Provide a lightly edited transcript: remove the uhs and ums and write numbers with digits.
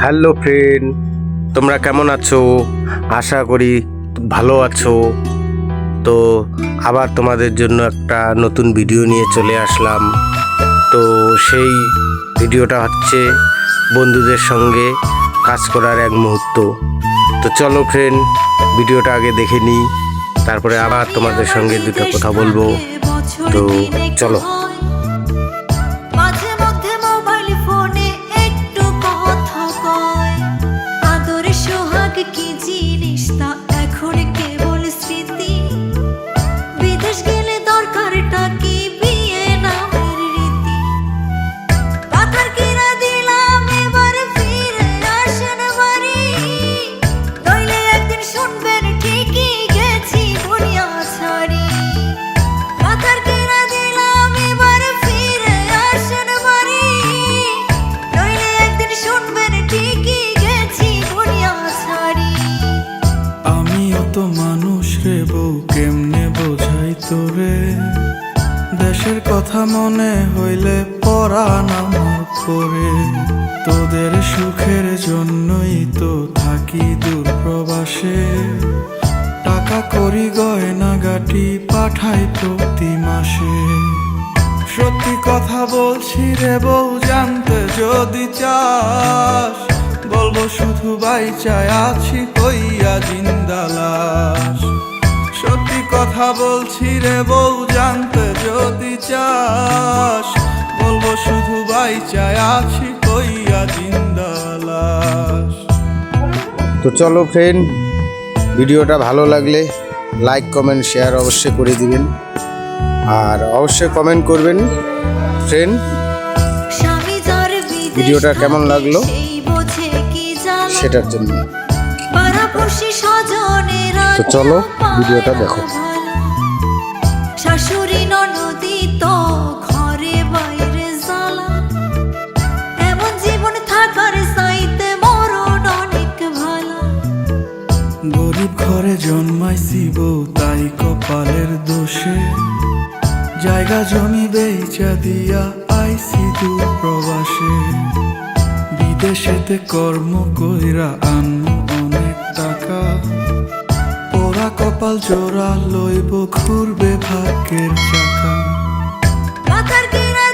Hello friend, তোমরা কেমন আছো? আশা করি ভালো আছো। তো আবার তোমাদের জন্য একটা নতুন ভিডিও নিয়ে চলে আসলাম। তো সেই ভিডিওটা হচ্ছে বন্ধুদের সঙ্গে কাজ করার এক মুহূর্ত। তো চলো ফ্রেন্ড, ভিডিওটা আগে দেখে নিই, তারপরে আবার তোমাদের সঙ্গে দুটো কথা বলবো। তো চলো। কি জিনিস তা এখন কেবল স্মৃতি, বিদেশ গেলে দরকারটা কি বিয়ে নামের রীতি। পাথর কিনা দিলাম এবার ফিরে আসেন বাড়ি, নইলে একদিন শুনবেন ঠিকই গেছি দুনিয়া ছাড়ি। পাথর কিনা দিলাম এবার ফিরে আসেন বাড়ি, নইলে একদিন শুনবেন ঠিকই গেছি দুনিয়া ছাড়ি। আমিও তো মানুষ রে বউ, কেমনে বোঝাই তোরে। দেশের কথা মনে হইলে পরাণ আমার করে। তোদের সুখের জন্যই তো থাকি দূর প্রবাসে। টাকা করি গয়না গাটি পাঠাই প্রতি মাসে। সত্যি কথা বলছি রে বউ, জানতে যদি চাস, বলবো শুধু বাইচায় আছি হইয়া জিন্দা লাশ। সত্যি কথা বলছি রে বউ, জানতে যদি চাস, বলবো শুধু বাইচায় আছি হইয়া জিন্দা লাশ। তো চলো ফ্রেন্ড, ভিডিওটা ভালো লাগলে লাইক কমেন্ট শেয়ার অবশ্যই করে দিবেন, আর অবশ্যই কমেন্ট করবেন ফ্রেন্ড ভিডিওটা কেমন লাগলো সেটার জন্য। তো চলো ভিডিওটা দেখো। শাশুড়ি ননদি তো ঘরে বাইরে জ্বালা, এমন জীবন থাকার চাইতে মরণ অনেক ভালো। গরিব ঘরে জন্মাইছি বউ, তাই কপালের দোষে। জায়গা জমি বেচা দিয়া আইছি দূর প্রবাসে। বিদেশেতে কর্ম কইরা আনমু অনেক টাকা। পোড়া কপাল জোড়া লইব, ঘুরবে ভাগ্যের চাকা। পাথর কিনা